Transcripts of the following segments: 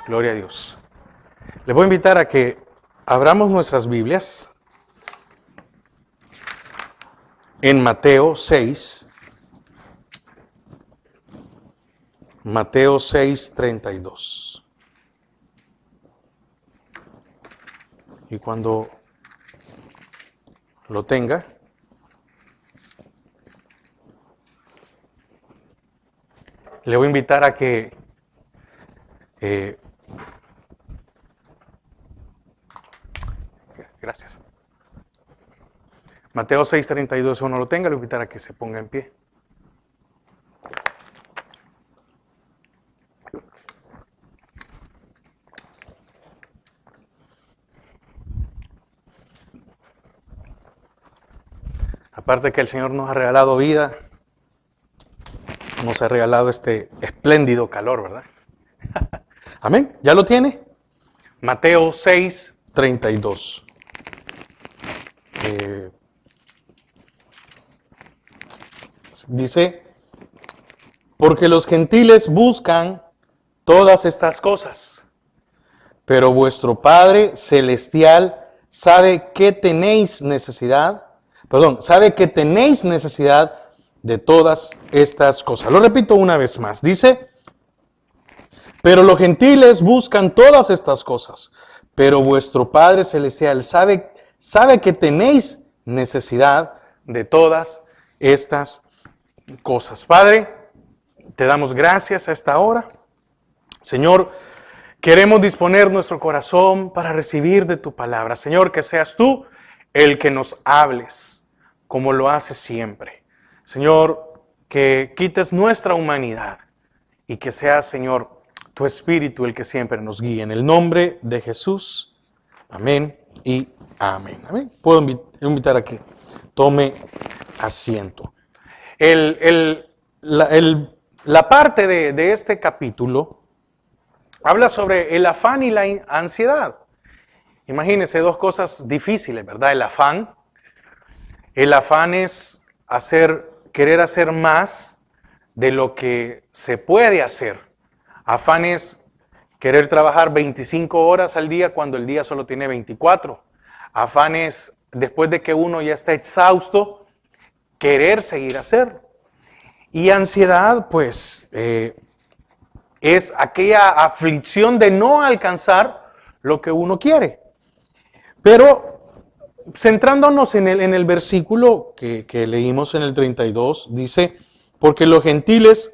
Gloria a Dios. Les voy a invitar a que abramos nuestras Biblias en Mateo 6. Mateo 6:32. Y cuando lo tenga, le voy a invitar a que gracias. Mateo 6:32, si uno lo tenga, le voy a invitar a que se ponga en pie. Aparte que el Señor nos ha regalado vida, nos ha regalado este espléndido calor, ¿verdad? Amén. ¿Ya lo tiene? Mateo 6:32. Dice, porque los gentiles buscan todas estas cosas, pero vuestro Padre Celestial sabe que tenéis necesidad, sabe que tenéis necesidad de todas estas cosas. Lo repito una vez más. Dice, pero los gentiles buscan todas estas cosas, pero vuestro Padre Celestial sabe que tenéis necesidad de todas estas cosas. Padre, te damos gracias a esta hora. Señor, queremos disponer nuestro corazón para recibir de tu palabra. Señor, que seas tú el que nos hables, como lo haces siempre. Señor, que quites nuestra humanidad y que seas, Señor, tu Espíritu el que siempre nos guíe. En el nombre de Jesús. Amén y amén. Amén. Puedo invitar a que tome asiento. La parte de este capítulo habla sobre el afán y la ansiedad. Imagínense dos cosas difíciles, ¿verdad? El afán es querer hacer más de lo que se puede hacer. Afán es querer trabajar 25 horas al día cuando el día solo tiene 24. Afán es, después de que uno ya está exhausto, querer seguir hacer. Y ansiedad, pues, es aquella aflicción de no alcanzar lo que uno quiere. Pero, centrándonos en el versículo que leímos en el 32, dice, porque los gentiles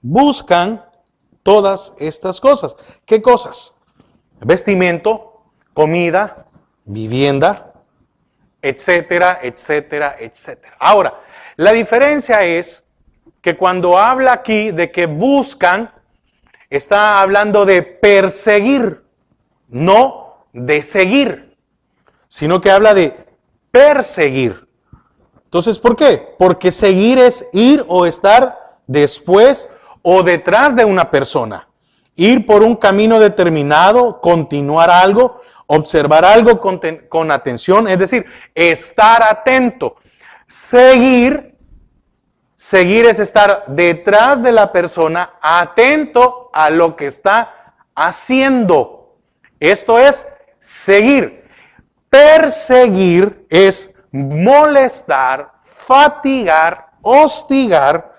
buscan todas estas cosas. ¿Qué cosas? Vestimento, comida, vivienda, etcétera, etcétera, etcétera. Ahora, la diferencia es que cuando habla aquí de que buscan, está hablando de perseguir, no de seguir, sino que habla de perseguir. Entonces, ¿por qué? Porque seguir es ir o estar después o detrás de una persona. Ir por un camino determinado, continuar algo, observar algo con atención, es decir, estar atento. Seguir es estar detrás de la persona, atento a lo que está haciendo. Esto es seguir. Perseguir es molestar, fatigar, hostigar,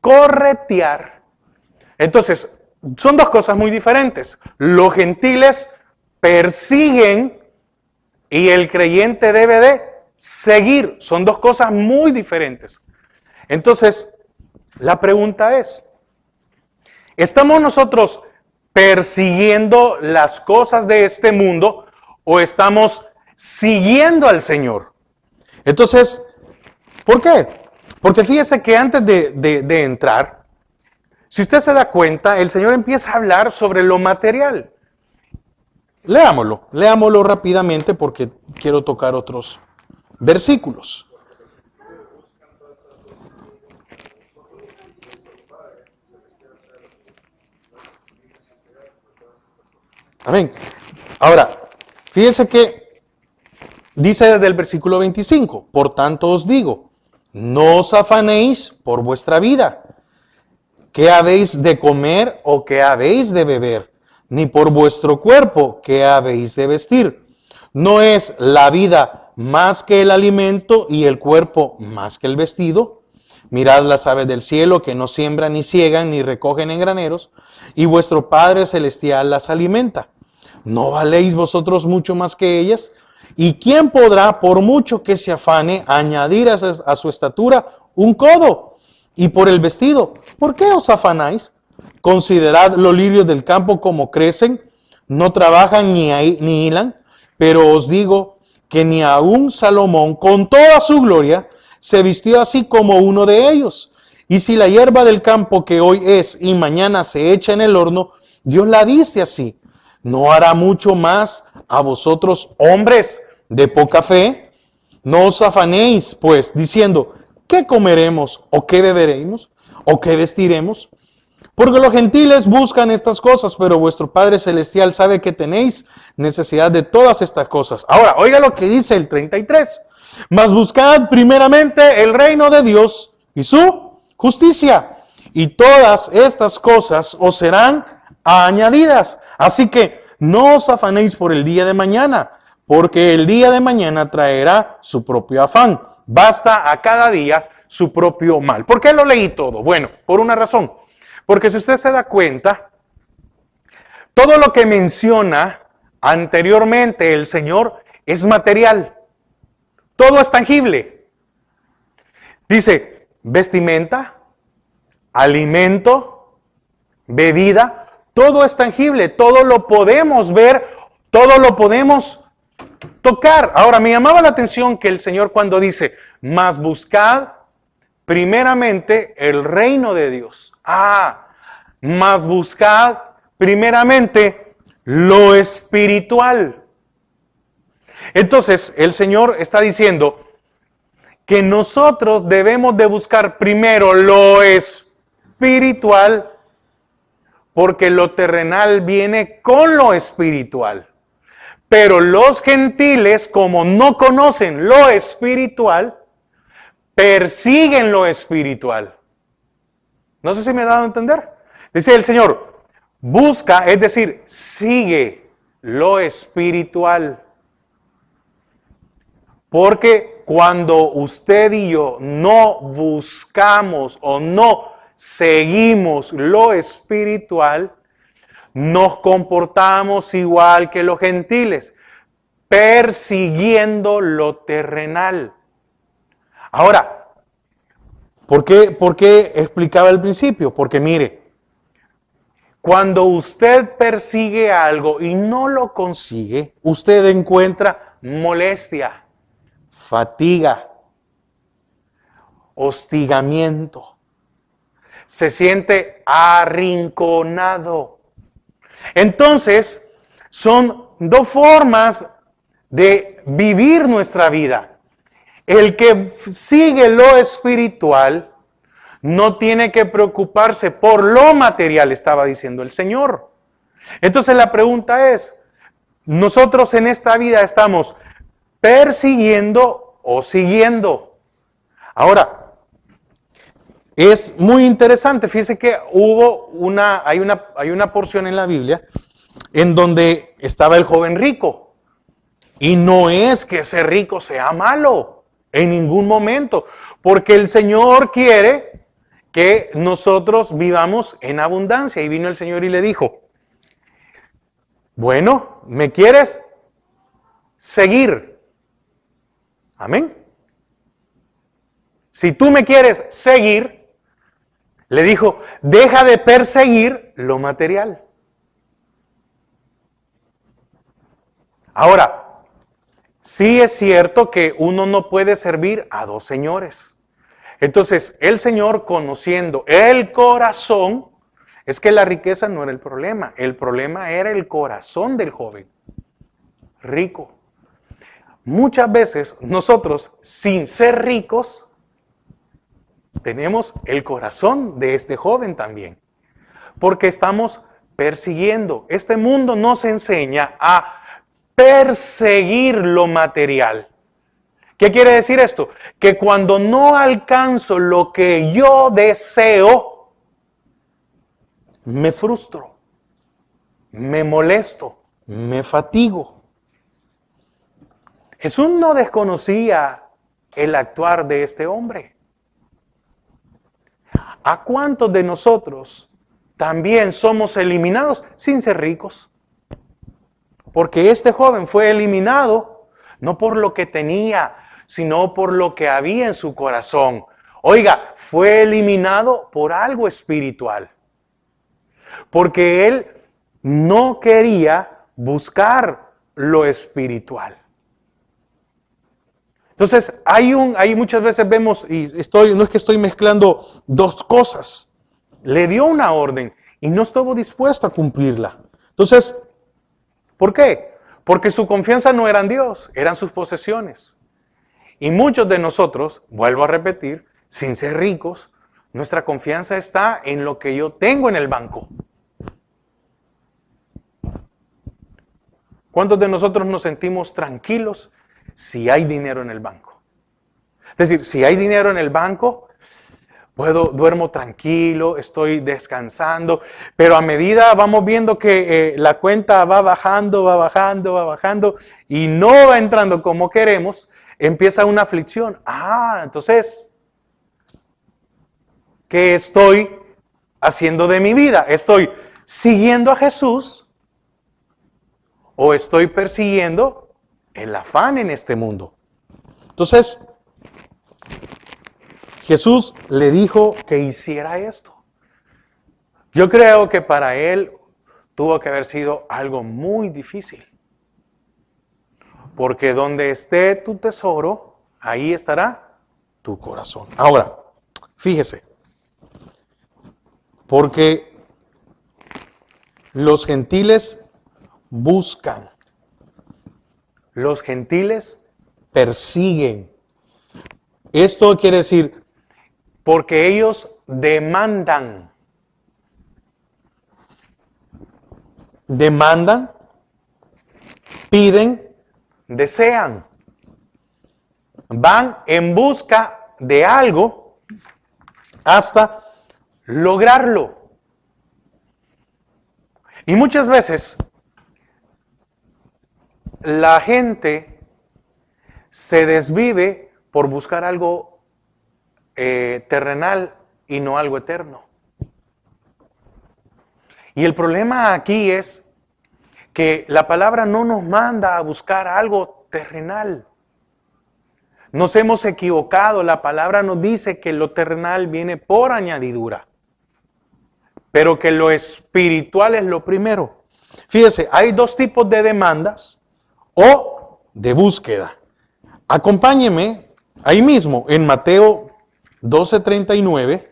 corretear. Entonces, son dos cosas muy diferentes. Los gentiles persiguen y el creyente debe de seguir. Son dos cosas muy diferentes. Entonces, la pregunta es, ¿estamos nosotros persiguiendo las cosas de este mundo o estamos siguiendo al Señor? Entonces, ¿por qué? Porque fíjese que antes de entrar, si usted se da cuenta, el Señor empieza a hablar sobre lo material. Leámoslo rápidamente porque quiero tocar otros versículos. Amén. Ahora, fíjense que dice desde el versículo 25, por tanto os digo, no os afanéis por vuestra vida, qué habéis de comer o qué habéis de beber, ni por vuestro cuerpo, que habéis de vestir. ¿No es la vida más que el alimento y el cuerpo más que el vestido? Mirad las aves del cielo, que no siembran, ni ciegan, ni recogen en graneros, y vuestro Padre Celestial las alimenta. ¿No valéis vosotros mucho más que ellas? ¿Y quién podrá, por mucho que se afane, añadir a su estatura un codo? Y por el vestido, ¿por qué os afanáis? Considerad los lirios del campo como crecen, no trabajan ni hilan, pero os digo que ni aun Salomón, con toda su gloria, se vistió así como uno de ellos. Y si la hierba del campo que hoy es y mañana se echa en el horno, Dios la viste así, ¿no hará mucho más a vosotros, hombres de poca fe? No os afanéis, pues, diciendo, ¿qué comeremos o qué beberemos o qué vestiremos? Porque los gentiles buscan estas cosas, pero vuestro Padre Celestial sabe que tenéis necesidad de todas estas cosas. Ahora, oiga lo que dice el 33. Mas buscad primeramente el reino de Dios y su justicia, y todas estas cosas os serán añadidas. Así que no os afanéis por el día de mañana, porque el día de mañana traerá su propio afán. Basta a cada día su propio mal. ¿Por qué lo leí todo? Bueno, por una razón. Porque si usted se da cuenta, todo lo que menciona anteriormente el Señor es material. Todo es tangible. Dice, vestimenta, alimento, bebida, todo es tangible, todo lo podemos ver, todo lo podemos tocar. Ahora, me llamaba la atención que el Señor cuando dice, mas buscad primeramente el reino de Dios. Mas buscad primeramente lo espiritual. Entonces, el Señor está diciendo que nosotros debemos de buscar primero lo espiritual, porque lo terrenal viene con lo espiritual. Pero los gentiles, como no conocen lo espiritual, persiguen lo espiritual. No sé si me he dado a entender. Dice el Señor, busca, es decir, sigue lo espiritual. Porque cuando usted y yo no buscamos o no seguimos lo espiritual, nos comportamos igual que los gentiles, persiguiendo lo terrenal. Ahora, ¿por qué explicaba al principio? Porque mire, cuando usted persigue algo y no lo consigue, usted encuentra molestia, fatiga, hostigamiento, se siente arrinconado. Entonces, son dos formas de vivir nuestra vida. El que sigue lo espiritual no tiene que preocuparse por lo material, estaba diciendo el Señor. Entonces la pregunta es, ¿nosotros en esta vida estamos persiguiendo o siguiendo? Ahora, es muy interesante, fíjese que hay una porción en la Biblia en donde estaba el joven rico. Y no es que ese rico sea malo. En ningún momento, porque el Señor quiere que nosotros vivamos en abundancia. Y vino el Señor y le dijo, bueno, ¿me quieres seguir? Amén. Si tú me quieres seguir, le dijo, deja de perseguir lo material. Ahora, sí es cierto que uno no puede servir a dos señores. Entonces, el Señor, conociendo el corazón, es que la riqueza no era el problema era el corazón del joven rico. Muchas veces nosotros, sin ser ricos, tenemos el corazón de este joven también, porque estamos persiguiendo. Este mundo nos enseña a perseguir lo material. ¿Qué quiere decir esto? Que cuando no alcanzo lo que yo deseo, me frustro. me molesto, me fatigo. Jesús no desconocía el actuar de este hombre. ¿A cuántos de nosotros también somos eliminados sin ser ricos? Porque este joven fue eliminado no por lo que tenía, sino por lo que había en su corazón. Oiga, fue eliminado por algo espiritual. Porque él no quería buscar lo espiritual. Entonces, hay muchas veces vemos, y no es que estoy mezclando dos cosas. Le dio una orden y no estuvo dispuesto a cumplirla. Entonces, ¿por qué? Porque su confianza no era en Dios, eran sus posesiones. Y muchos de nosotros, vuelvo a repetir, sin ser ricos, nuestra confianza está en lo que yo tengo en el banco. ¿Cuántos de nosotros nos sentimos tranquilos si hay dinero en el banco? Es decir, si hay dinero en el banco, duermo tranquilo, estoy descansando, pero a medida vamos viendo que la cuenta va bajando y no va entrando como queremos, empieza una aflicción. Entonces, ¿qué estoy haciendo de mi vida? ¿Estoy siguiendo a Jesús o estoy persiguiendo el afán en este mundo? Entonces, Jesús le dijo que hiciera esto. Yo creo que para él tuvo que haber sido algo muy difícil. Porque donde esté tu tesoro, ahí estará tu corazón. Ahora, fíjese. Porque los gentiles buscan. Los gentiles persiguen. Esto quiere decir, porque ellos demandan. Demandan, piden, desean. Van en busca de algo hasta lograrlo. Y muchas veces la gente se desvive por buscar algo terrenal y no algo eterno. Y el problema aquí es que la palabra no nos manda a buscar algo terrenal. Nos hemos equivocado. La palabra nos dice que lo terrenal viene por añadidura, pero que lo espiritual es lo primero. Fíjese, hay dos tipos de demandas o de búsqueda. Acompáñeme ahí mismo en Mateo 12:39,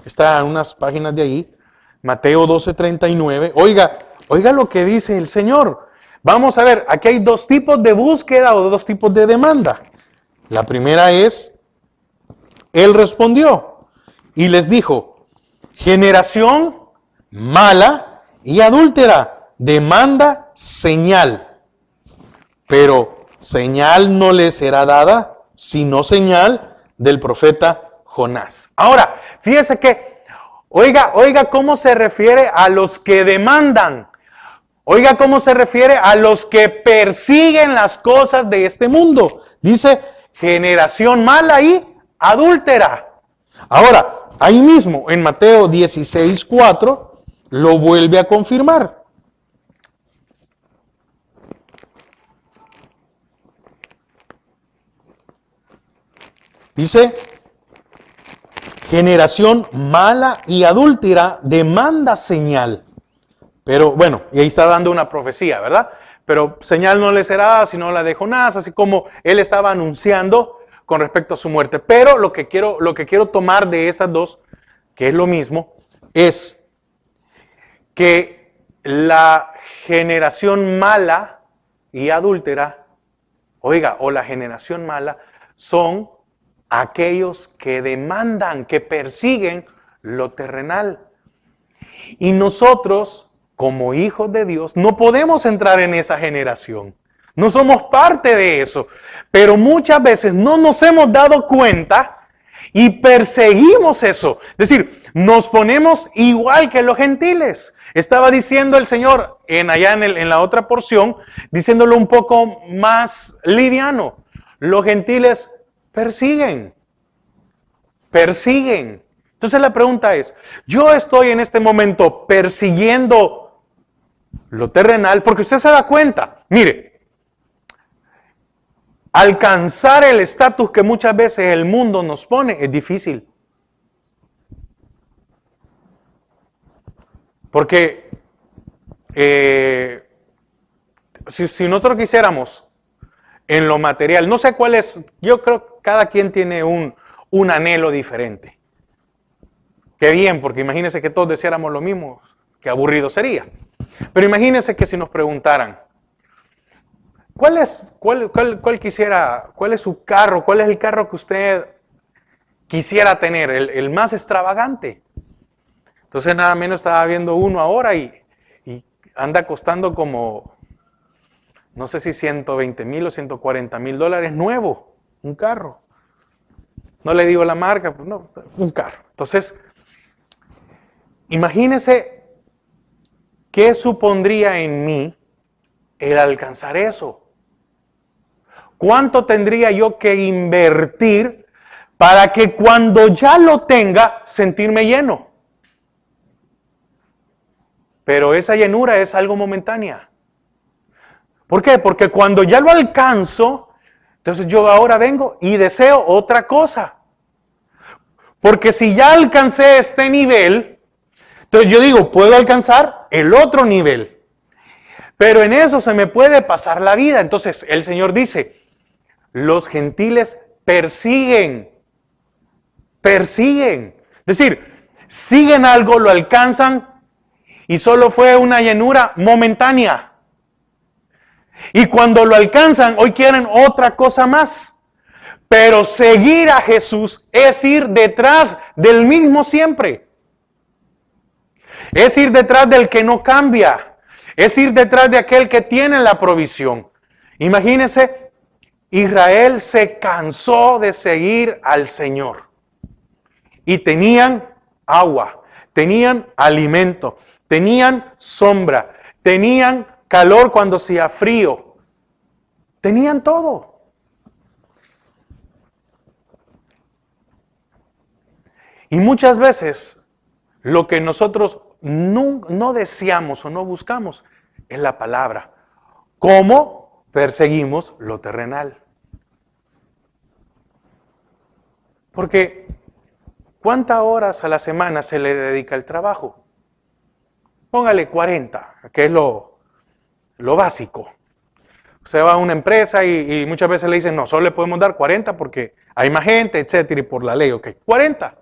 está en unas páginas de ahí, Mateo 12:39. Oiga lo que dice el Señor. Vamos a ver, aquí hay dos tipos de búsqueda o dos tipos de demanda. La primera es, Él respondió y les dijo, generación mala y adúltera, demanda señal, pero señal no le será dada, sino señal del profeta Jonás. Ahora, fíjese que, oiga cómo se refiere a los que demandan. Oiga cómo se refiere a los que persiguen las cosas de este mundo. Dice, generación mala y adúltera. Ahora, ahí mismo en Mateo 16:4 lo vuelve a confirmar. Dice, generación mala y adúltera demanda señal. Pero bueno, y ahí está dando una profecía, ¿verdad? Pero señal no le será sino la de Jonás, así como él estaba anunciando con respecto a su muerte. Pero lo que quiero tomar de esas dos, que es lo mismo, es que la generación mala y adúltera, o la generación mala, son aquellos que demandan, que persiguen lo terrenal. Y nosotros, como hijos de Dios, no podemos entrar en esa generación. No somos parte de eso. Pero muchas veces no nos hemos dado cuenta Y perseguimos eso. Es decir, nos ponemos igual que los gentiles. Estaba diciendo el Señor en la otra porción, diciéndolo un poco más liviano. Los gentiles persiguen. Entonces la pregunta es, yo estoy en este momento persiguiendo lo terrenal, porque usted se da cuenta, mire, alcanzar el estatus que muchas veces el mundo nos pone es difícil. Porque si nosotros quisiéramos en lo material, no sé cuál es, yo creo que cada quien tiene un anhelo diferente. Qué bien, porque imagínense que todos deseáramos lo mismo, qué aburrido sería. Pero imagínense que si nos preguntaran, cuál es su carro? ¿Cuál es el carro que usted quisiera tener? El más extravagante. Entonces nada menos estaba viendo uno ahora y anda costando como, no sé si 120,000 o 140,000 dólares nuevo, un carro. No le digo la marca, pues no, un carro. Entonces, imagínese qué supondría en mí el alcanzar eso. ¿Cuánto tendría yo que invertir para que cuando ya lo tenga, sentirme lleno? Pero esa llenura es algo momentánea. ¿Por qué? Porque cuando ya lo alcanzo, entonces yo ahora vengo y deseo otra cosa. Porque si ya alcancé este nivel, entonces yo digo, puedo alcanzar el otro nivel. Pero en eso se me puede pasar la vida. Entonces el Señor dice, los gentiles persiguen. Es decir, siguen algo, lo alcanzan y solo fue una llenura momentánea. Y cuando lo alcanzan, hoy quieren otra cosa más. Pero seguir a Jesús es ir detrás del mismo siempre. Es ir detrás del que no cambia. Es ir detrás de aquel que tiene la provisión. Imagínense, Israel se cansó de seguir al Señor. Y tenían agua, tenían alimento, tenían sombra, tenían calor cuando hacía frío. Tenían todo. Y muchas veces lo que nosotros no deseamos o no buscamos es la palabra. ¿Cómo perseguimos lo terrenal? Porque ¿cuántas horas a la semana se le dedica al trabajo? Póngale 40, que es lo básico. Usted va a una empresa y muchas veces le dicen, no, solo le podemos dar 40 porque hay más gente, etcétera, y por la ley, ok, 40.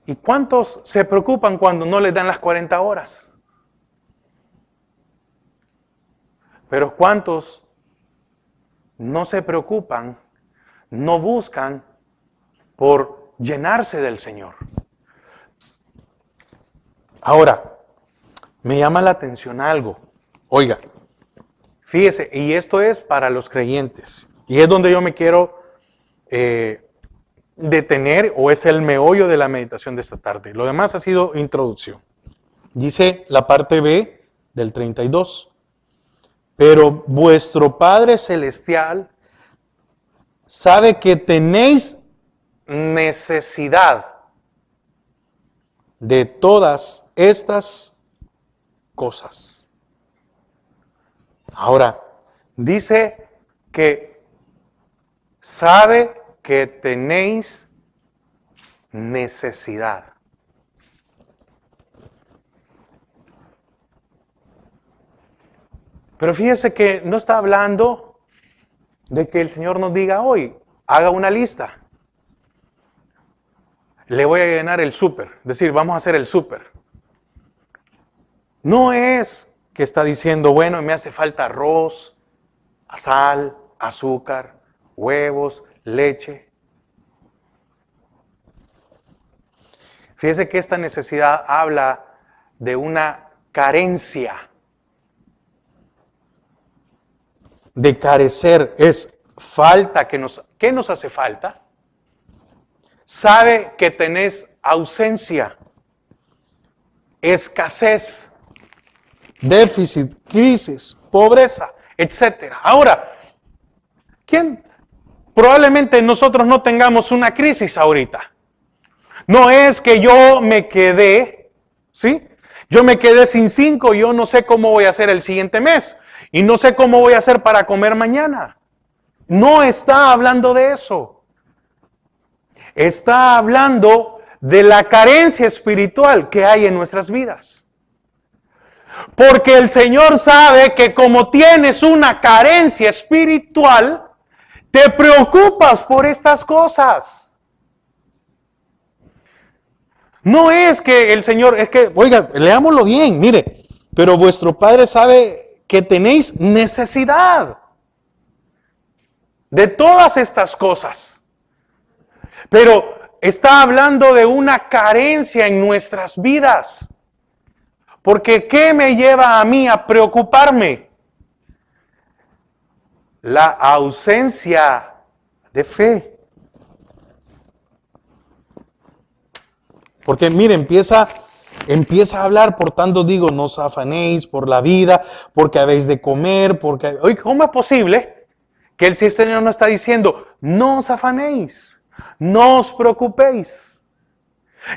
¿Y cuántos se preocupan cuando no les dan las 40 horas? Pero ¿cuántos no se preocupan, no buscan por llenarse del Señor? Ahora, me llama la atención algo. Oiga, fíjese, y esto es para los creyentes. Y es donde yo me quiero detener, o es el meollo de la meditación de esta tarde. Lo demás ha sido introducción. Dice la parte B del 32. Pero vuestro Padre Celestial sabe que tenéis necesidad de todas estas cosas. Ahora, dice que sabe que tenéis necesidad. Pero fíjese que no está hablando de que el Señor nos diga hoy, haga una lista. Le voy a llenar el súper, es decir, vamos a hacer el súper. No es que está diciendo, bueno, me hace falta arroz, sal, azúcar, huevos, leche. Fíjese que esta necesidad habla de una carencia. De carecer, es falta, ¿qué nos hace falta? Sabe que tenés ausencia, escasez, déficit, crisis, pobreza, etc. Ahora, probablemente nosotros no tengamos una crisis ahorita. No es que yo me quedé, ¿sí? Yo me quedé sin 5, yo no sé cómo voy a hacer el siguiente mes. Y no sé cómo voy a hacer para comer mañana. No está hablando de eso. Está hablando de la carencia espiritual que hay en nuestras vidas. Porque el Señor sabe que como tienes una carencia espiritual, te preocupas por estas cosas. No es que el Señor, es que, oiga, leámoslo bien, mire, pero vuestro Padre sabe que tenéis necesidad de todas estas cosas. Pero está hablando de una carencia en nuestras vidas. Porque ¿qué me lleva a mí a preocuparme? La ausencia de fe. Porque mire, empieza a hablar, por tanto digo, no os afanéis por la vida, porque habéis de comer, porque... Oye, ¿cómo es posible que el Señor no está diciendo, no os afanéis, no os preocupéis?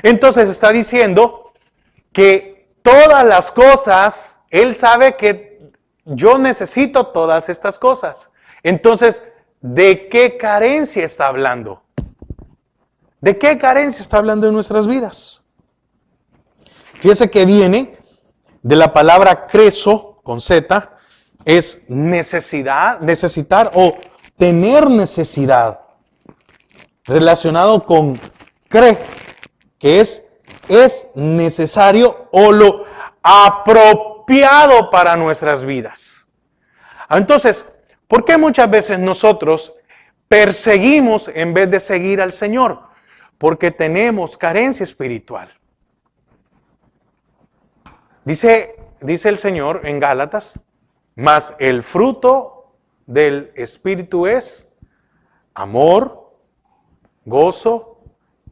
Entonces está diciendo que todas las cosas, Él sabe que yo necesito todas estas cosas. Entonces, ¿de qué carencia está hablando? ¿De qué carencia está hablando en nuestras vidas? Fíjese que viene de la palabra creso, con Z, es necesidad, necesitar o tener necesidad. Relacionado con cre, que es necesario o lo apropiado para nuestras vidas. Entonces, ¿por qué muchas veces nosotros perseguimos en vez de seguir al Señor? Porque tenemos carencia espiritual. Dice el Señor en Gálatas, mas el fruto del Espíritu es amor, gozo,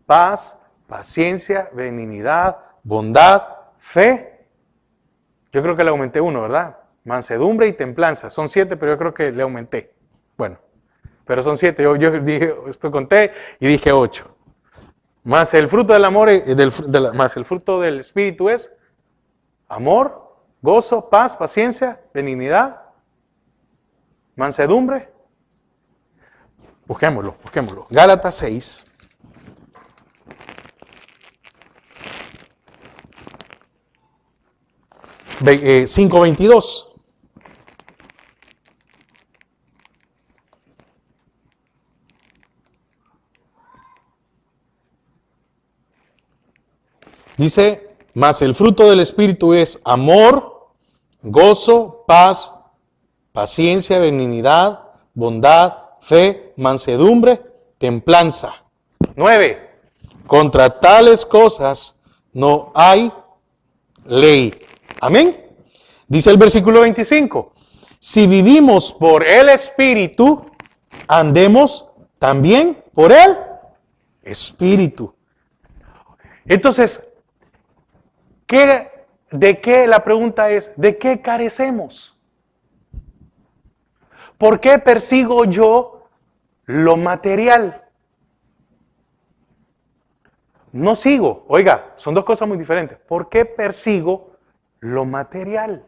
paz, paciencia, benignidad, bondad, fe. Yo creo que le aumenté uno, ¿verdad? Mansedumbre y templanza. Son 7, pero yo creo que le aumenté. Bueno, pero son 7. Yo dije, esto conté y dije 8. Más el fruto del amor, más el fruto del Espíritu es amor, gozo, paz, paciencia, benignidad, mansedumbre. Busquémoslo. Gálatas 6. Eh, 5:22. Dice, mas el fruto del Espíritu es amor, gozo, paz, paciencia, benignidad, bondad, fe, mansedumbre, templanza. 9. Contra tales cosas no hay ley. Amén. Dice el versículo 25. Si vivimos por el Espíritu, andemos también por el Espíritu. Entonces, la pregunta es, ¿de qué carecemos? ¿Por qué persigo yo lo material? No sigo, oiga, son dos cosas muy diferentes. ¿Por qué persigo lo material?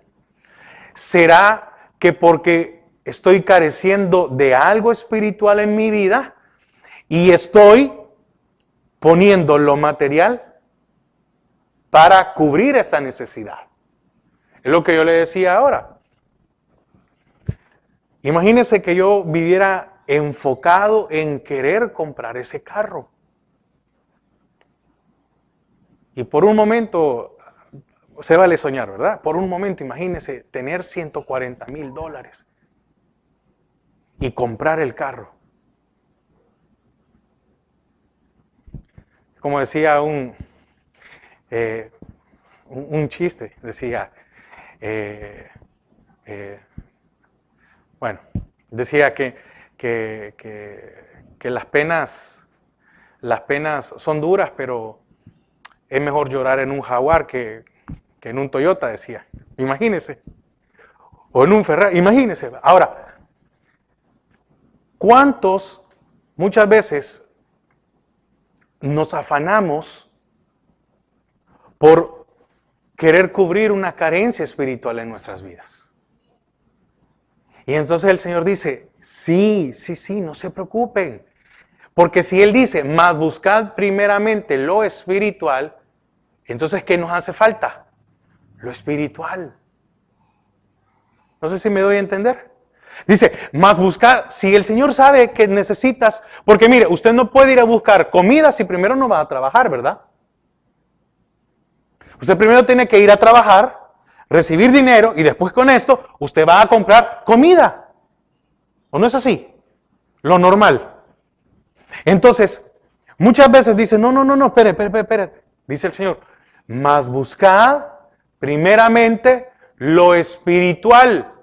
¿Será que porque estoy careciendo de algo espiritual en mi vida y estoy poniendo lo material para cubrir esta necesidad? Es lo que yo le decía ahora. Imagínese que yo viviera enfocado en querer comprar ese carro. Y por un momento, se vale soñar, ¿verdad? Por un momento, imagínese tener $140,000 y comprar el carro. Como decía un chiste, decía, decía que que las penas son duras, pero es mejor llorar en un Jaguar que en un Toyota, decía. Imagínese. O en un Ferrari, imagínese. Ahora, ¿cuántos muchas veces nos afanamos por querer cubrir una carencia espiritual en nuestras vidas? Y entonces el Señor dice, sí, no se preocupen. Porque si Él dice, mas buscad primeramente lo espiritual, entonces ¿qué nos hace falta? Lo espiritual. No sé si me doy a entender. Dice, mas buscad, si el Señor sabe que necesitas, porque mire, usted no puede ir a buscar comida si primero no va a trabajar, ¿verdad? Usted primero tiene que ir a trabajar, recibir dinero y después con esto usted va a comprar comida. ¿O no es así? Lo normal. Entonces, muchas veces dice, no, espérate. Dice el Señor, mas buscad primeramente lo espiritual.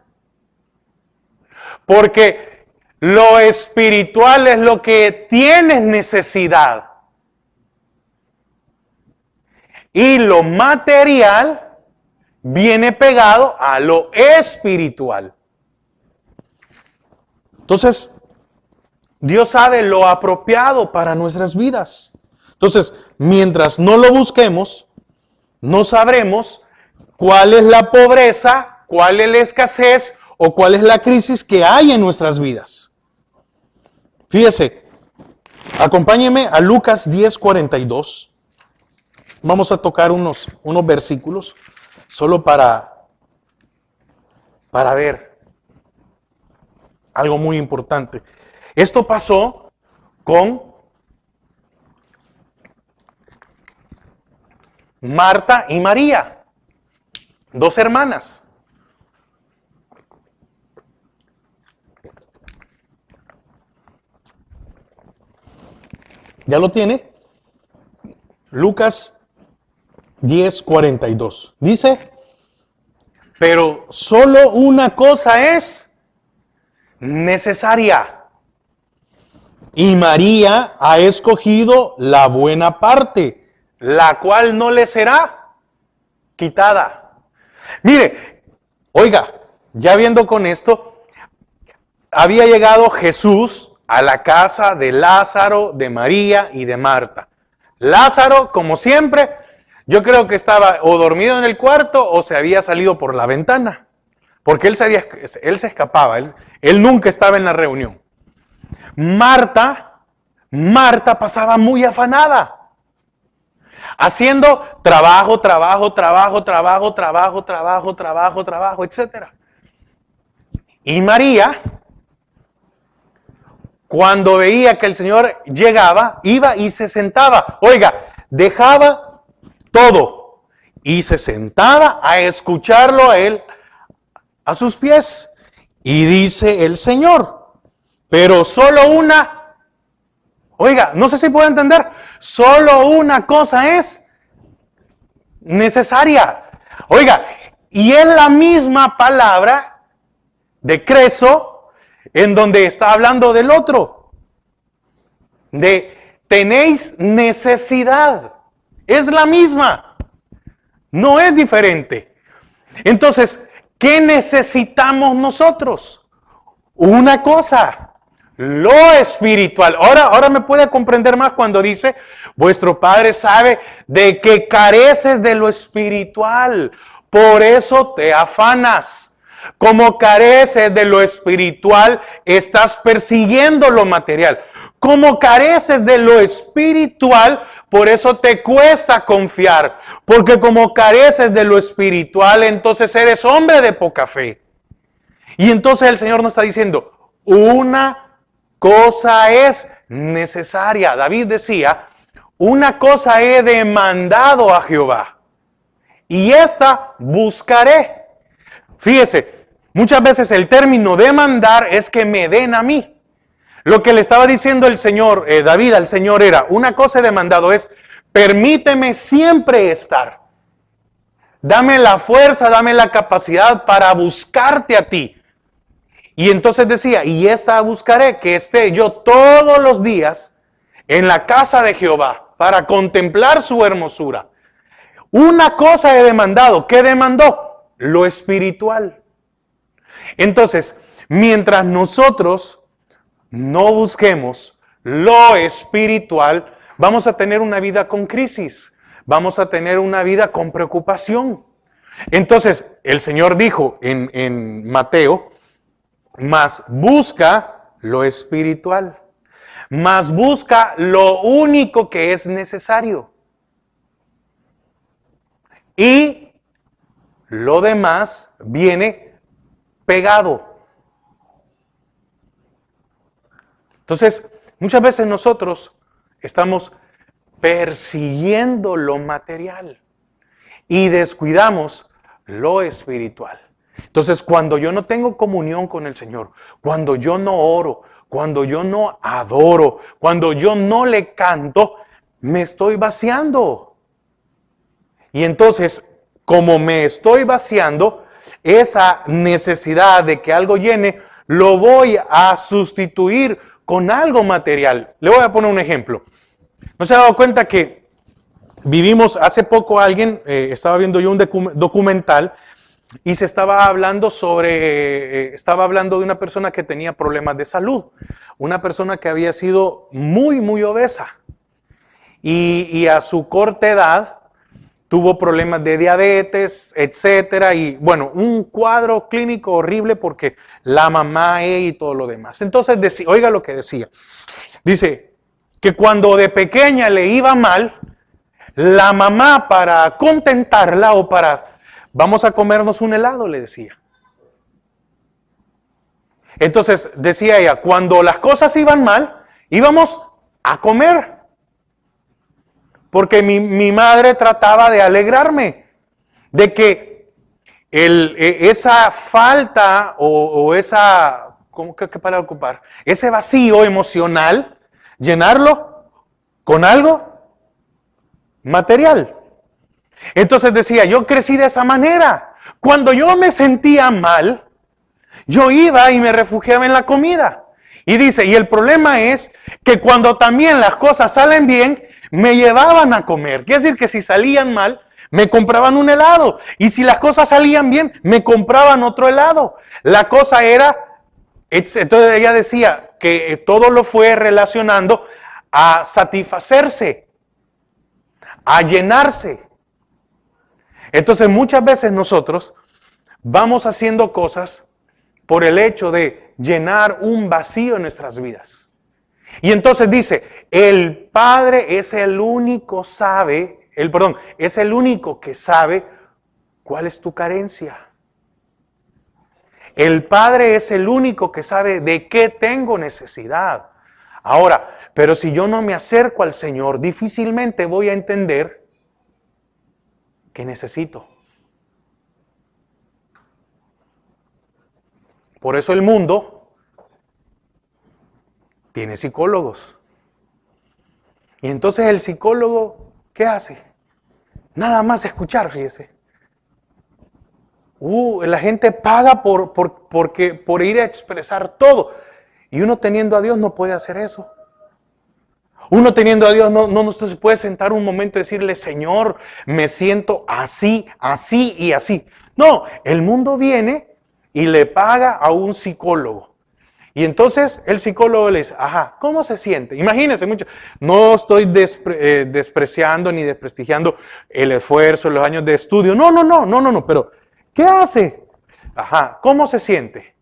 Porque lo espiritual es lo que tienes necesidad. Y lo material viene pegado a lo espiritual. Entonces, Dios sabe lo apropiado para nuestras vidas. Entonces, mientras no lo busquemos, no sabremos cuál es la pobreza, cuál es la escasez o cuál es la crisis que hay en nuestras vidas. Fíjese, acompáñeme a Lucas 10:42. Vamos a tocar unos versículos solo para ver algo muy importante. Esto pasó con Marta y María, dos hermanas. ¿Ya lo tiene? Lucas 10:42. Dice, pero solo una cosa es necesaria. Y María ha escogido la buena parte, la cual no le será quitada. Mire, oiga, ya viendo con esto, había llegado Jesús a la casa de Lázaro, de María y de Marta. Lázaro, como siempre, yo creo que estaba o dormido en el cuarto o se había salido por la ventana. Porque él se escapaba, él nunca estaba en la reunión. Marta pasaba muy afanada, haciendo trabajo, etc. Y María, cuando veía que el Señor llegaba, iba y se sentaba. Oiga, dejaba todo y se sentaba a escucharlo a Él, a sus pies. Y dice el Señor, pero solo una, oiga, no sé si puedo entender, solo una cosa es necesaria. Oiga, y es la misma palabra de Creso en donde está hablando del otro, de tenéis necesidad. Es la misma, no es diferente. Entonces, ¿qué necesitamos nosotros? Una cosa. Lo espiritual. Ahora me puede comprender más cuando dice, vuestro Padre sabe de que careces de lo espiritual, por eso te afanas. Como careces de lo espiritual, estás persiguiendo lo material. Como careces de lo espiritual, por eso te cuesta confiar. Porque como careces de lo espiritual, entonces eres hombre de poca fe. Y entonces el Señor nos está diciendo, una cosa es necesaria. David decía, una cosa he demandado a Jehová y esta buscaré. Fíjese, muchas veces el término demandar es que me den a mí. Lo que le estaba diciendo el Señor, David al Señor era, una cosa he demandado es, permíteme siempre estar. Dame la fuerza, dame la capacidad para buscarte a ti. Y entonces decía, y esta buscaré, que esté yo todos los días en la casa de Jehová para contemplar su hermosura. Una cosa he demandado. ¿Qué demandó? Lo espiritual. Entonces, mientras nosotros no busquemos lo espiritual, vamos a tener una vida con crisis. Vamos a tener una vida con preocupación. Entonces, el Señor dijo en Mateo, mas busca lo espiritual, mas busca lo único que es necesario. Y lo demás viene pegado. Entonces, muchas veces nosotros estamos persiguiendo lo material y descuidamos lo espiritual. Entonces, cuando yo no tengo comunión con el Señor, cuando yo no oro, cuando yo no adoro, cuando yo no le canto, me estoy vaciando. Y entonces, como me estoy vaciando, esa necesidad de que algo llene, lo voy a sustituir con algo material. Le voy a poner un ejemplo. ¿No se ha dado cuenta que vivimos, hace poco estaba viendo yo un documental y se estaba hablando estaba hablando de una persona que tenía problemas de salud, una persona que había sido muy, muy obesa y a su corta edad tuvo problemas de diabetes, etcétera, y bueno, un cuadro clínico horrible porque la mamá y todo lo demás. Entonces, oiga lo que decía. Dice que cuando de pequeña le iba mal, la mamá para contentarla vamos a comernos un helado, le decía. Entonces, decía ella, cuando las cosas iban mal, íbamos a comer. Porque mi madre trataba de alegrarme de que esa falta o esa, ¿qué para ocupar? Ese vacío emocional, llenarlo con algo material. Entonces decía, yo crecí de esa manera. Cuando yo me sentía mal, yo iba y me refugiaba en la comida. Y dice, y el problema es que cuando también las cosas salen bien, me llevaban a comer. Quiere decir que si salían mal, me compraban un helado. Y si las cosas salían bien, me compraban otro helado. La cosa era, entonces ella decía que todo lo fue relacionando a satisfacerse, a llenarse. Entonces muchas veces nosotros vamos haciendo cosas por el hecho de llenar un vacío en nuestras vidas. Y entonces dice, el Padre es el único es el único que sabe cuál es tu carencia. El Padre es el único que sabe de qué tengo necesidad. Ahora, pero si yo no me acerco al Señor, difícilmente voy a entender que necesito. Por eso el mundo tiene psicólogos. Y entonces el psicólogo, ¿qué hace? Nada más escuchar, fíjese. La gente paga por ir a expresar todo. Y uno teniendo a Dios no puede hacer eso. Uno teniendo a Dios no se puede sentar un momento y decirle, Señor, me siento así, así y así. No, el mundo viene y le paga a un psicólogo. Y entonces el psicólogo le dice, ajá, ¿cómo se siente? Imagínense mucho. No estoy despreciando ni desprestigiando el esfuerzo, los años de estudio. No, pero ¿qué hace? Ajá, ¿cómo se siente?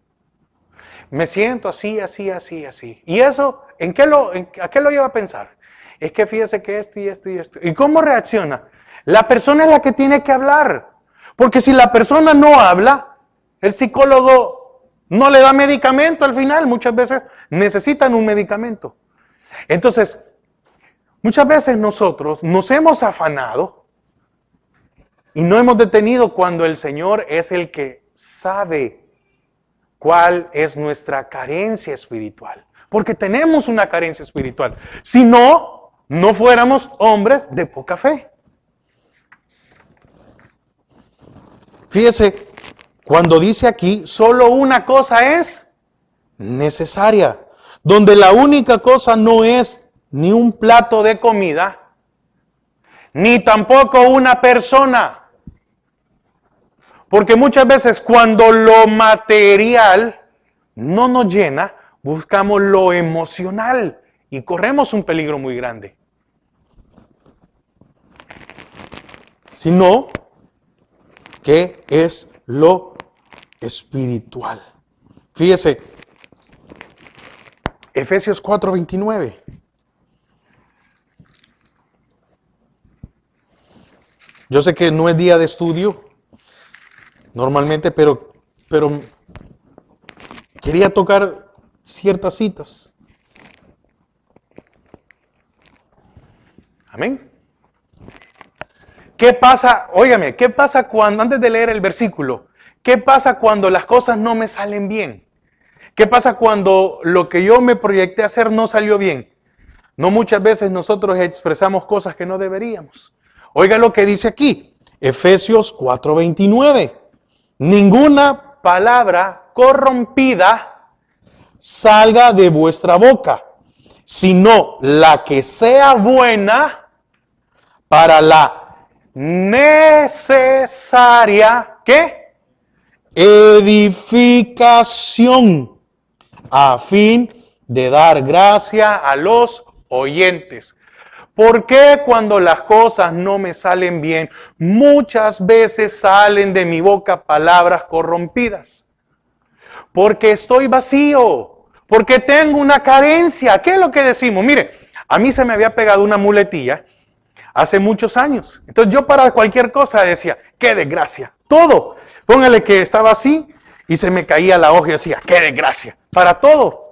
Me siento así, así, así, así. ¿Y eso, a qué lo lleva a pensar? Es que fíjese que esto y esto y esto. ¿Y cómo reacciona? La persona es la que tiene que hablar. Porque si la persona no habla, el psicólogo no le da medicamento al final. Muchas veces necesitan un medicamento. Entonces, muchas veces nosotros nos hemos afanado y no hemos detenido cuando el Señor es el que sabe cuál es nuestra carencia espiritual. Porque tenemos una carencia espiritual. Si no, no fuéramos hombres de poca fe. Fíjese, cuando dice aquí, solo una cosa es necesaria, donde la única cosa no es ni un plato de comida, ni tampoco una persona. Porque muchas veces cuando lo material no nos llena, buscamos lo emocional y corremos un peligro muy grande. Sino que es lo espiritual. Fíjese, Efesios 4:29. Yo sé que no es día de estudio, normalmente, pero quería tocar ciertas citas. Amén. ¿Qué pasa? Óigame, ¿qué pasa cuando, antes de leer el versículo, qué pasa cuando las cosas no me salen bien? ¿Qué pasa cuando lo que yo me proyecté a hacer no salió bien? No muchas veces nosotros expresamos cosas que no deberíamos. Oiga lo que dice aquí, Efesios 4:29. Ninguna palabra corrompida salga de vuestra boca, sino la que sea buena para la necesaria, ¿qué? Edificación, a fin de dar gracia a los oyentes. ¿Por qué cuando las cosas no me salen bien, muchas veces salen de mi boca palabras corrompidas? Porque estoy vacío, porque tengo una carencia. ¿Qué es lo que decimos? Mire, a mí se me había pegado una muletilla hace muchos años. Entonces yo para cualquier cosa decía, qué desgracia. Todo. Póngale que estaba así y se me caía la hoja y decía, qué desgracia. Para todo.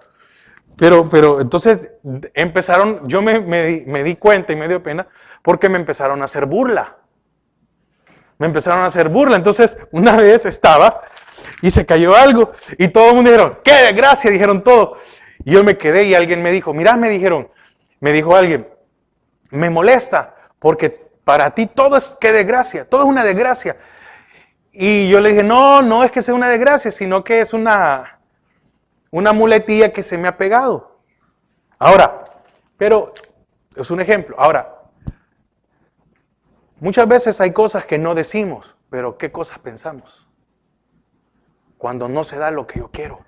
Pero entonces empezaron, yo me di cuenta y me dio pena porque me empezaron a hacer burla. Me empezaron a hacer burla. Entonces una vez estaba y se cayó algo y todo el mundo dijeron, qué desgracia, dijeron todo. Y yo me quedé y alguien me dijo, mirá, me dijo alguien, me molesta porque para ti todo es qué desgracia, todo es una desgracia. Y yo le dije, no es que sea una desgracia, sino que es una muletilla que se me ha pegado. Ahora, pero es un ejemplo. Ahora, muchas veces hay cosas que no decimos, pero ¿qué cosas pensamos? Cuando no se da lo que yo quiero.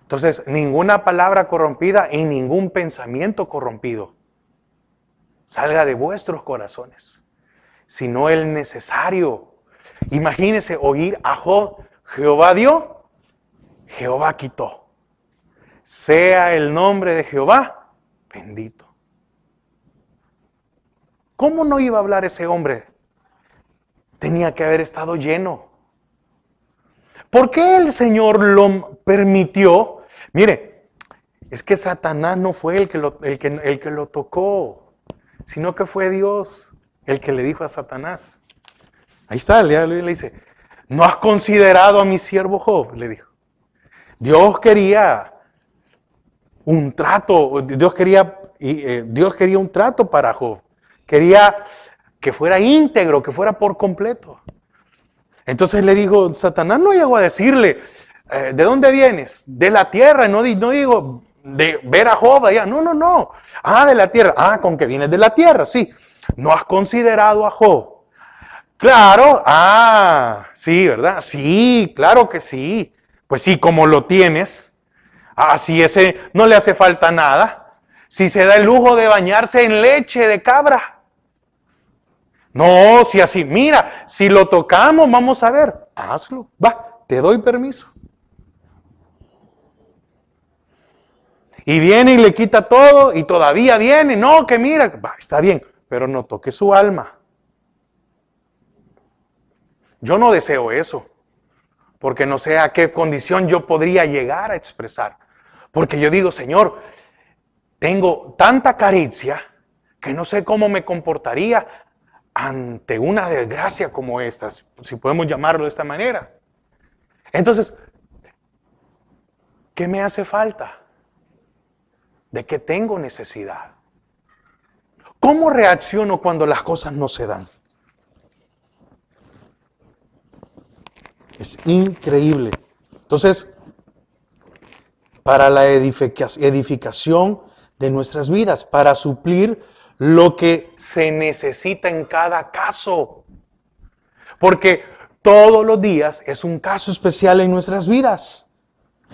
Entonces, ninguna palabra corrompida y ningún pensamiento corrompido salga de vuestros corazones, sino el necesario. Imagínense oír a Job, Jehová dio, Jehová quitó. Sea el nombre de Jehová bendito. ¿Cómo no iba a hablar ese hombre? Tenía que haber estado lleno. ¿Por qué el Señor lo permitió? Mire, es que Satanás no fue el que lo tocó, sino que fue Dios el que le dijo a Satanás. Ahí está, le dice, ¿no has considerado a mi siervo Job? Le dijo. Dios quería un trato, Dios quería un trato para Job. Quería que fuera íntegro, que fuera por completo. Entonces le dijo, Satanás no llegó a decirle, ¿de dónde vienes? De la tierra, no digo de ver a Job allá, no. Ah, de la tierra, con que vienes de la tierra, sí. ¿No has considerado a Job? Claro, sí, ¿verdad? Sí, claro que sí. Pues sí, como lo tienes, si ese no le hace falta nada, si se da el lujo de bañarse en leche de cabra. No, si así, mira, si lo tocamos, vamos a ver, hazlo, va, te doy permiso. Y viene y le quita todo y todavía viene, no, que mira, va, está bien, pero no toque su alma. Yo no deseo eso, porque no sé a qué condición yo podría llegar a expresar. Porque yo digo, Señor, tengo tanta carencia que no sé cómo me comportaría ante una desgracia como esta, si podemos llamarlo de esta manera. Entonces, ¿qué me hace falta? ¿De qué tengo necesidad? ¿Cómo reacciono cuando las cosas no se dan? Es increíble. Entonces, para la edificación de nuestras vidas, para suplir lo que se necesita en cada caso. Porque todos los días es un caso especial en nuestras vidas.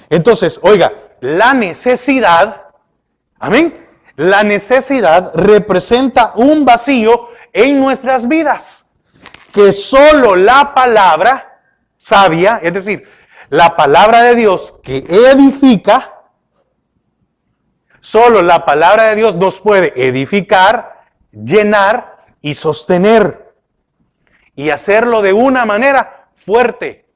Entonces, oiga, la necesidad, amén, la necesidad representa un vacío en nuestras vidas que solo la palabra sabia, es decir, la palabra de Dios que edifica, solo la palabra de Dios nos puede edificar, llenar y sostener y hacerlo de una manera fuerte.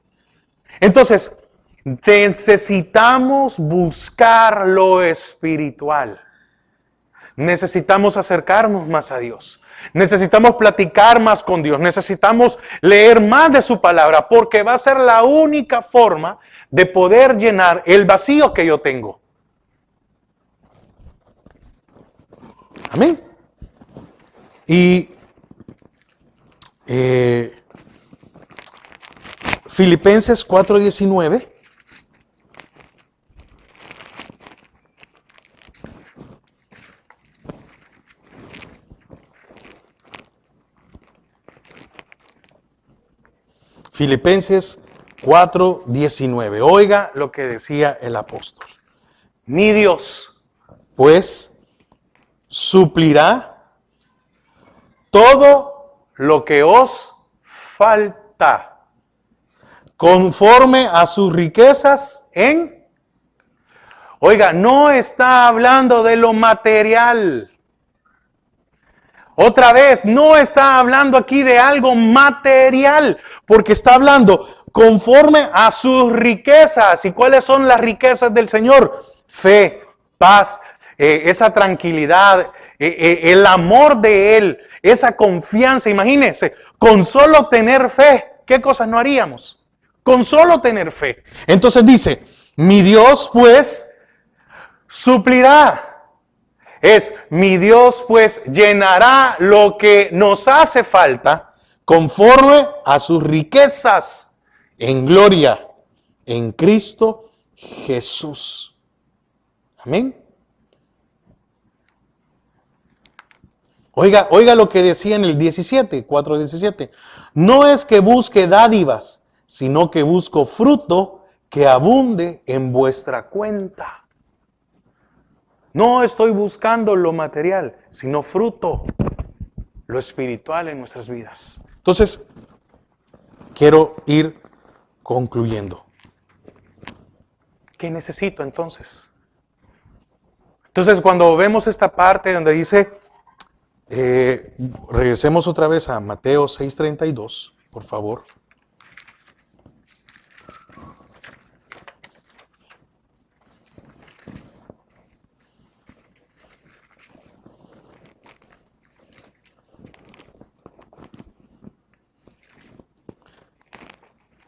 Entonces, necesitamos buscar lo espiritual. Necesitamos acercarnos más a Dios. Necesitamos platicar más con Dios. Necesitamos leer más de su palabra porque va a ser la única forma de poder llenar el vacío que yo tengo. Amén. Y Filipenses 4:19. Filipenses 4:19. Oiga lo que decía el apóstol. Mi Dios, pues, suplirá todo lo que os falta, conforme a sus riquezas en... Oiga, no está hablando de lo material. Otra vez, no está hablando aquí de algo material, porque está hablando conforme a sus riquezas. ¿Y cuáles son las riquezas del Señor? Fe, paz, esa tranquilidad, el amor de Él, esa confianza. Imagínense, con solo tener fe, ¿qué cosas no haríamos? Con solo tener fe. Entonces dice, mi Dios pues suplirá. Es, mi Dios pues llenará lo que nos hace falta conforme a sus riquezas en gloria en Cristo Jesús. Amén. Oiga lo que decía en el 4:17. No es que busque dádivas, sino que busco fruto que abunde en vuestra cuenta. No estoy buscando lo material, sino fruto, lo espiritual en nuestras vidas. Entonces, quiero ir concluyendo. ¿Qué necesito entonces? Entonces, cuando vemos esta parte donde dice, regresemos otra vez a Mateo 6:32, por favor.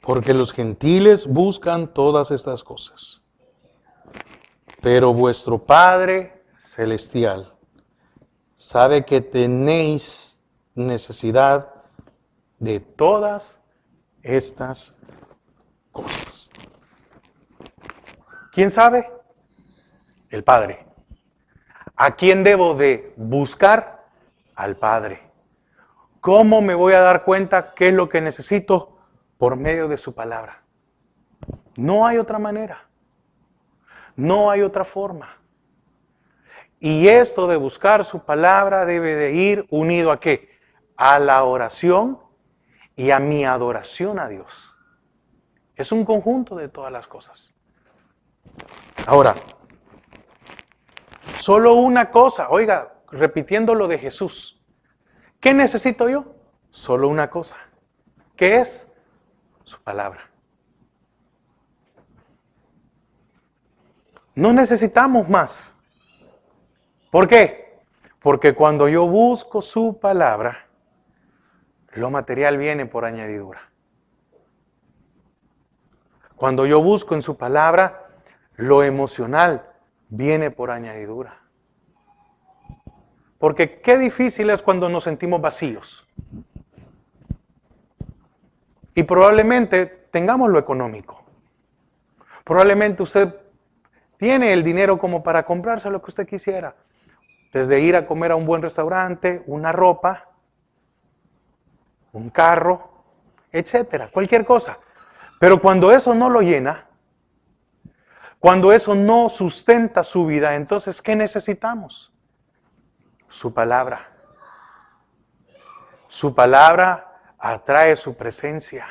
Porque los gentiles buscan todas estas cosas. Pero vuestro Padre Celestial sabe que tenéis necesidad de todas estas cosas. ¿Quién sabe? El Padre. ¿A quién debo de buscar? Al Padre. ¿Cómo me voy a dar cuenta qué es lo que necesito? Por medio de su palabra. No hay otra manera. No hay otra forma. Y esto de buscar su palabra debe de ir unido ¿a qué? A la oración y a mi adoración a Dios. Es un conjunto de todas las cosas. Ahora, solo una cosa, oiga, repitiendo lo de Jesús. ¿Qué necesito yo? Solo una cosa. ¿Qué es? Su palabra. No necesitamos más. ¿Por qué? Porque cuando yo busco su palabra, lo material viene por añadidura. Cuando yo busco en su palabra, lo emocional viene por añadidura. Porque qué difícil es cuando nos sentimos vacíos. Y probablemente tengamos lo económico. Probablemente usted tiene el dinero como para comprarse lo que usted quisiera. Desde ir a comer a un buen restaurante, una ropa, un carro, etcétera, cualquier cosa. Pero cuando eso no lo llena, cuando eso no sustenta su vida, entonces, ¿qué necesitamos? Su palabra. Su palabra atrae su presencia.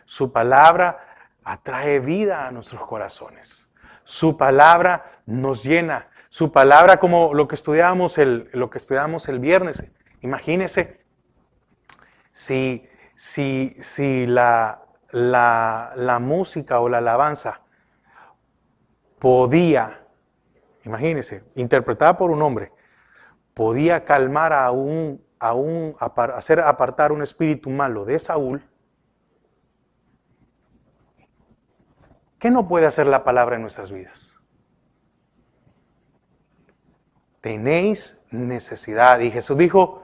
Su palabra atrae vida a nuestros corazones. Su palabra nos llena. Su palabra, como lo que estudiamos el viernes. Imagínese si la música o la alabanza podía, imagínese, interpretada por un hombre, podía calmar hacer apartar un espíritu malo de Saúl. ¿Qué no puede hacer la palabra en nuestras vidas? Tenéis necesidad. Y Jesús dijo,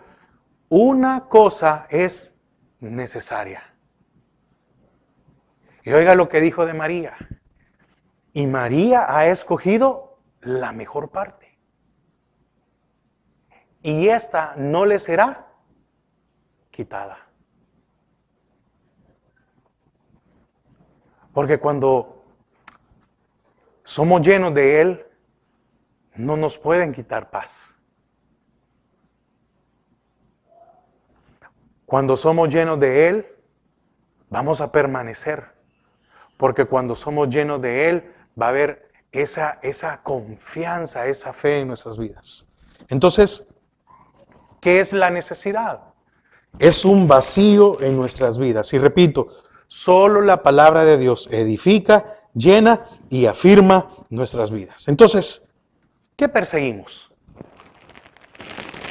una cosa es necesaria. Y oiga lo que dijo de María. Y María ha escogido la mejor parte. Y esta no le será quitada. Porque cuando somos llenos de Él, no nos pueden quitar paz. Cuando somos llenos de Él, vamos a permanecer. Porque cuando somos llenos de Él, va a haber esa confianza, esa fe en nuestras vidas. Entonces, ¿qué es la necesidad? Es un vacío en nuestras vidas. Y repito, solo la palabra de Dios edifica, llena y afirma nuestras vidas. Entonces, ¿qué perseguimos?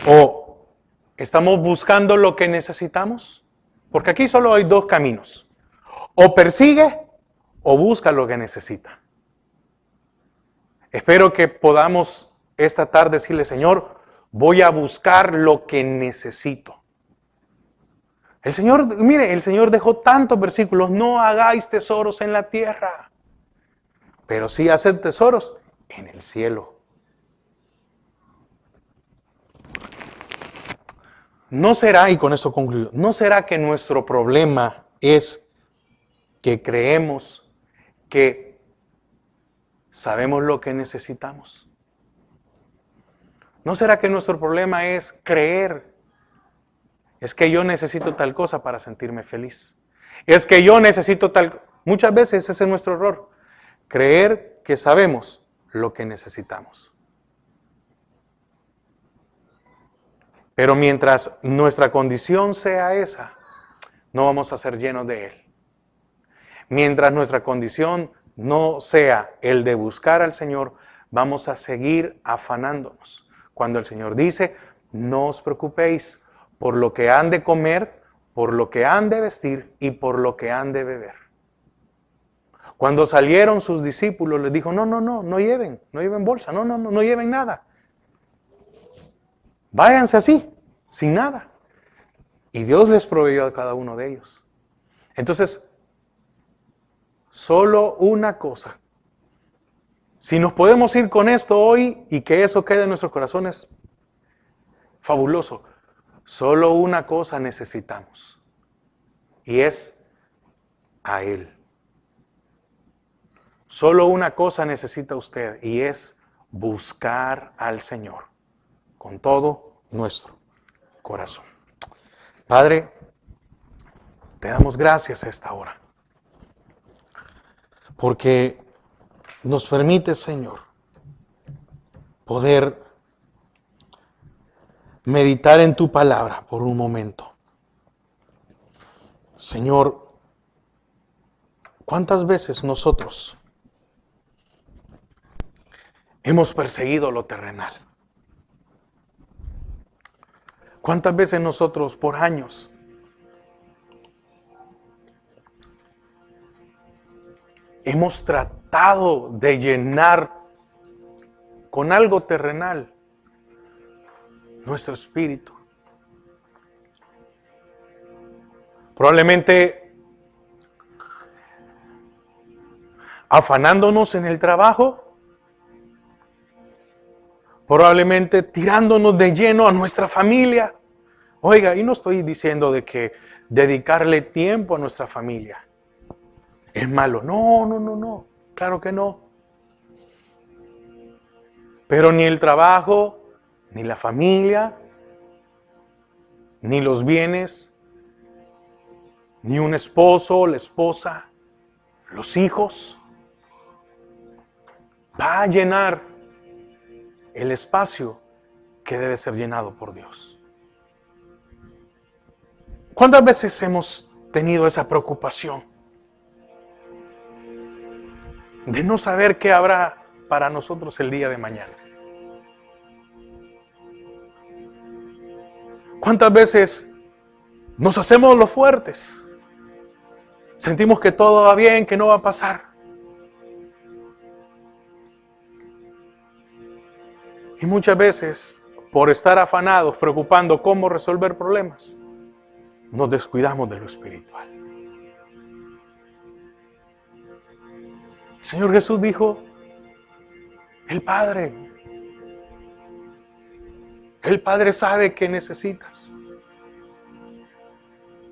¿O estamos buscando lo que necesitamos? Porque aquí solo hay dos caminos. O persigue o busca lo que necesita. Espero que podamos esta tarde decirle, Señor, voy a buscar lo que necesito. El Señor, mire, el Señor dejó tantos versículos, no hagáis tesoros en la tierra, pero sí haced tesoros en el cielo. ¿No será, y con esto concluyo, no será que nuestro problema es que creemos que sabemos lo que necesitamos? ¿No será que nuestro problema es creer? Es que yo necesito tal cosa para sentirme feliz. Es que yo necesito tal... Muchas veces ese es nuestro error. Creer que sabemos lo que necesitamos. Pero mientras nuestra condición sea esa, no vamos a ser llenos de Él. Mientras nuestra condición no sea el de buscar al Señor, vamos a seguir afanándonos. Cuando el Señor dice, no os preocupéis por lo que han de comer, por lo que han de vestir y por lo que han de beber. Cuando salieron sus discípulos, les dijo, no lleven bolsa, no lleven nada. Váyanse así, sin nada. Y Dios les proveyó a cada uno de ellos. Entonces, solo una cosa. Si nos podemos ir con esto hoy y que eso quede en nuestros corazones, fabuloso. Solo una cosa necesitamos. Y es a Él. Solo una cosa necesita usted y es buscar al Señor con todo nuestro corazón. Padre, te damos gracias a esta hora porque nos permite, Señor, poder meditar en tu palabra por un momento. Señor, ¿cuántas veces nosotros hemos perseguido lo terrenal? ¿Cuántas veces nosotros por años hemos tratado de llenar con algo terrenal nuestro espíritu? Probablemente afanándonos en el trabajo, probablemente tirándonos de lleno a nuestra familia. Oiga, y no estoy diciendo de que dedicarle tiempo a nuestra familia es malo. No, claro que no. Pero ni el trabajo, ni la familia, ni los bienes, ni un esposo o la esposa, los hijos, va a llenar el espacio que debe ser llenado por Dios. ¿Cuántas veces hemos tenido esa preocupación de no saber qué habrá para nosotros el día de mañana? ¿Cuántas veces nos hacemos los fuertes? Sentimos que todo va bien, que no va a pasar. Y muchas veces, por estar afanados, preocupando cómo resolver problemas, nos descuidamos de lo espiritual. El Señor Jesús dijo, el Padre sabe qué necesitas.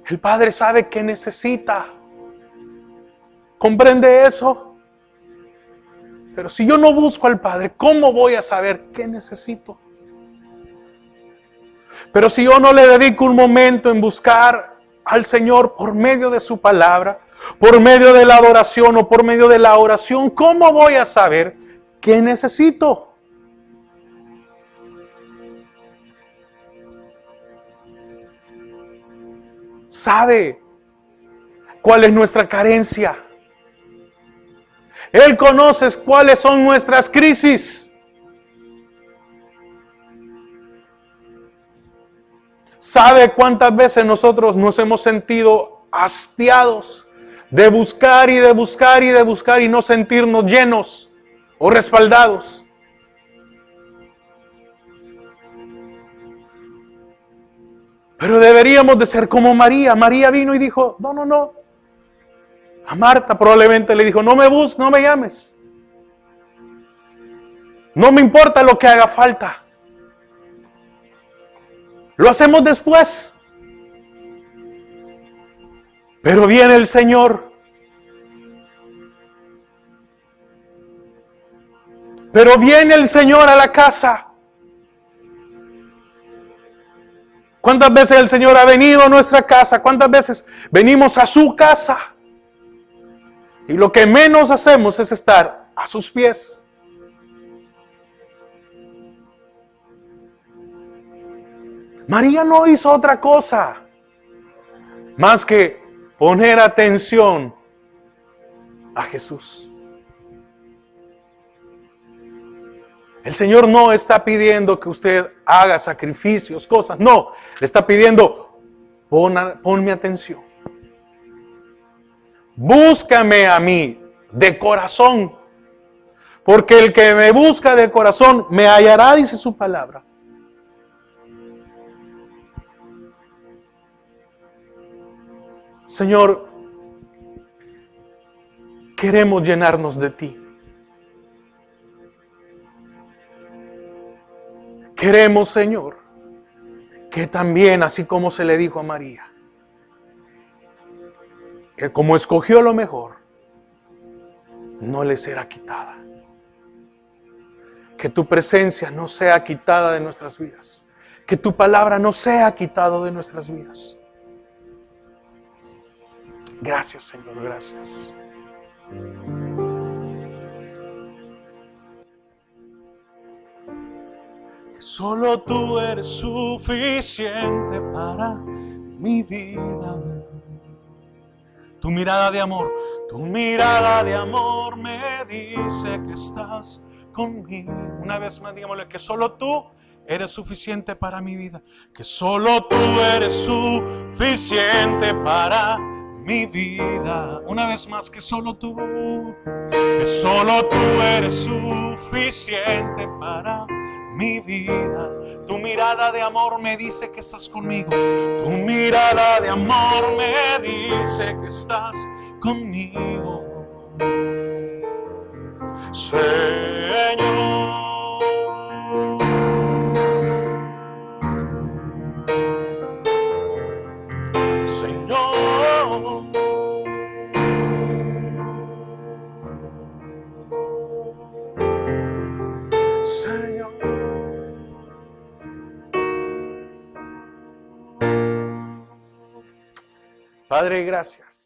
El Padre sabe qué necesita. ¿Comprende eso? Pero si yo no busco al Padre, ¿cómo voy a saber qué necesito? Pero si yo no le dedico un momento en buscar al Señor por medio de su palabra, por medio de la adoración o por medio de la oración, ¿cómo voy a saber qué necesito? Sabe cuál es nuestra carencia. Él conoce cuáles son nuestras crisis. Sabe cuántas veces nosotros nos hemos sentido hastiados de buscar y de buscar y de buscar y no sentirnos llenos o respaldados. Pero deberíamos de ser como María. María vino y dijo, no. A Marta probablemente le dijo, no me llames. No me importa lo que haga falta. Lo hacemos después. Pero viene el Señor. Pero viene el Señor a la casa. ¿Cuántas veces el Señor ha venido a nuestra casa? ¿Cuántas veces venimos a su casa? Y lo que menos hacemos es estar a sus pies. María no hizo otra cosa más que poner atención a Jesús. El Señor no está pidiendo que usted haga sacrificios, cosas. No, le está pidiendo, ponme atención. Búscame a mí de corazón, porque el que me busca de corazón me hallará, dice su palabra. Señor, queremos llenarnos de ti. Queremos, Señor, que también, así como se le dijo a María, que como escogió lo mejor, no le será quitada. Que tu presencia no sea quitada de nuestras vidas. Que tu palabra no sea quitada de nuestras vidas. Gracias, Señor, gracias. Solo tú eres suficiente para mi vida. Tu mirada de amor me dice que estás conmigo. Una vez más, digámosle que solo tú eres suficiente para mi vida. Que solo tú eres suficiente para mi vida. Una vez más, que solo tú eres suficiente para mi vida. Tu mirada de amor me dice que estás conmigo. Tu mirada de amor me dice que estás conmigo. Señor. Señor. Señor. Padre, gracias.